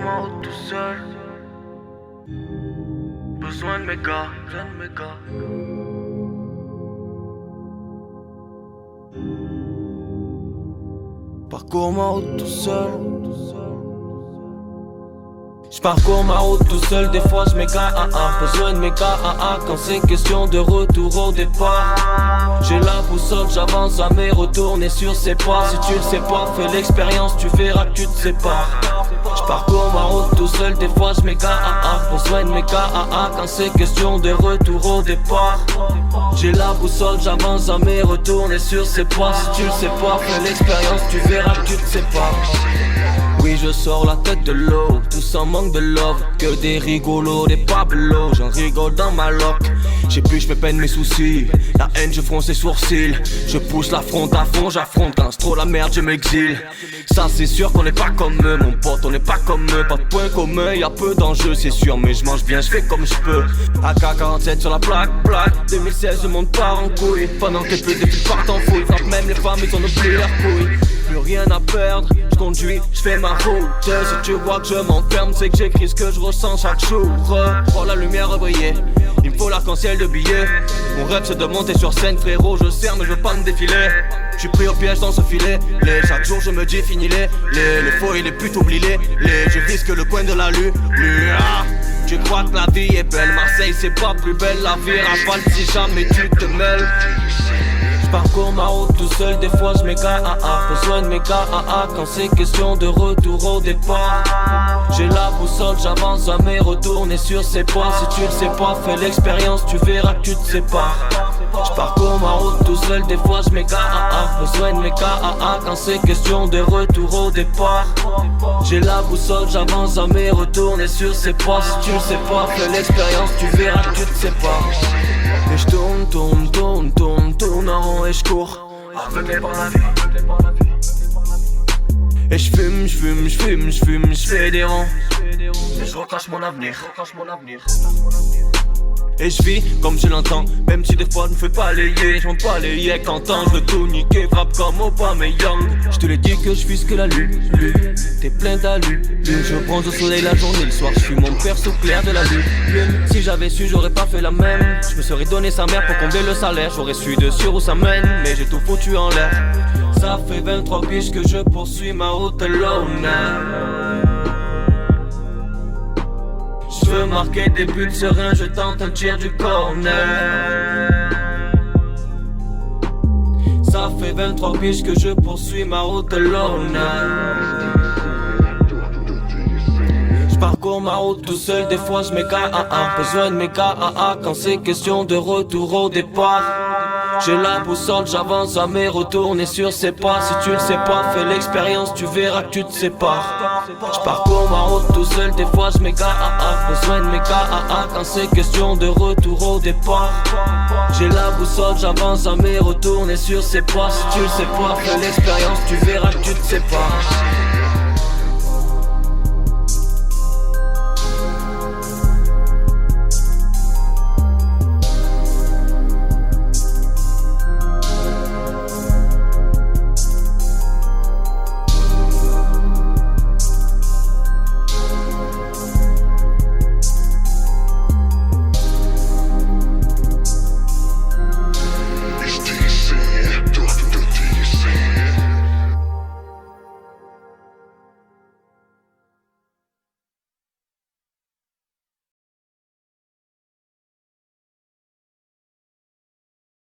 ma route tout seul. Besoin de mes gars, Parcours ma route tout seul. J'parcours ma route tout seul, des fois j'm'égare, besoin de mes gars, quand c'est question de retour au départ. J'ai la boussole, j'avance à mes retourner sur ses pas. Si tu le sais pas, fais l'expérience, tu verras que tu te sépares. J'parcours ma route tout seul, des fois j'm'égare, besoin de mes gars, quand c'est question de retour au départ. J'ai la boussole, j'avance à mes retourner sur ses pas. Si tu le sais pas, fais l'expérience, tu verras que tu te sépares. Oui, je sors la tête de l'eau, tout sans manque de love. Que des rigolos, des pabelots, j'en rigole dans ma loc. J'ai plus, je me peine mes soucis. La haine, je fronce les sourcils. Je pousse la fronte à fond, j'affronte. Quand c'est trop la merde, je m'exile. Ça, c'est sûr qu'on n'est pas comme eux, mon pote, on n'est pas comme eux. Pas de point commun, y'a peu d'enjeux, c'est sûr. Mais je mange bien, je fais comme je peux. AK-47 sur la plaque. 2016, je monte pas en couille. Pendant que plus des filles partent en fouille. Frappe même les femmes, ils ont oublié leurs couilles. Plus rien à perdre, je conduis, je fais ma route. Si tu vois que je m'enferme, c'est que j'écris ce que je ressens chaque jour. Oh, la lumière briller, il me faut l'arc-en-ciel de billets. Mon rêve c'est de monter sur scène, frérot, je sers mais je veux pas me défiler. J'suis pris au piège dans ce filet, chaque jour je me dis finis-les. Les faux et les putes oubliez, je risque le coin de la lune. Tu crois que la vie est belle, Marseille c'est pas plus belle. La vie rafale si jamais tu te mêles. J'parcours ma route tout seul, des fois j'm'égare, besoin de mes gars, quand c'est question de retour au départ. J'ai la boussole, j'avance à mes retourner sur ses pas. Si tu le sais pas, fais l'expérience, tu verras que tu te sépares. J'parcours ma route tout seul, des fois j'm'égare, besoin de mes gars, quand c'est question de retour au départ. J'ai la boussole, j'avance à mes retourner sur ses pas. Si tu le sais pas, fais l'expérience, tu verras que tu te sépares. Et j'tourne en rond et j'cours aveuglé par la vie. Et j'fume, des ronds. Et j'recache mon avenir. Et j'vis comme je l'entends, même si des fois je me fais balayer. J'm'en balayais qu'entends, je veux tout niquer, frappe comme Aubameyang. J'te l'ai dit que j'vis ce que la lune, t'es plein d'alus. Je bronze au soleil la journée, le soir j'fuis mon perso clair de la lune. Si j'avais su, j'aurais pas fait la même. Je me serais donné sa mère pour combler le salaire. J'aurais su de sûr où ça mène, mais j'ai tout foutu en l'air. Ça fait 23 piges que je poursuis ma route alone. Je veux marquer des buts sereins, je tente un tir du corner. Ça fait 23 piges que je poursuis ma route alone. J'parcours ma route tout seul, des fois j'm'égare, besoin de mes gars, quand c'est question de retour au départ. J'ai la boussole, j'avance à mes retourner sur ses pas. Si tu le sais pas, fais l'expérience, tu verras que tu te sépares. J'parcours ma route tout seul, des fois j'm'égare, besoin de mes gars, quand c'est question de retour au départ. J'ai la boussole, j'avance à mes retourner sur ses pas. Si tu le sais pas, fais l'expérience, tu verras que tu te sépares.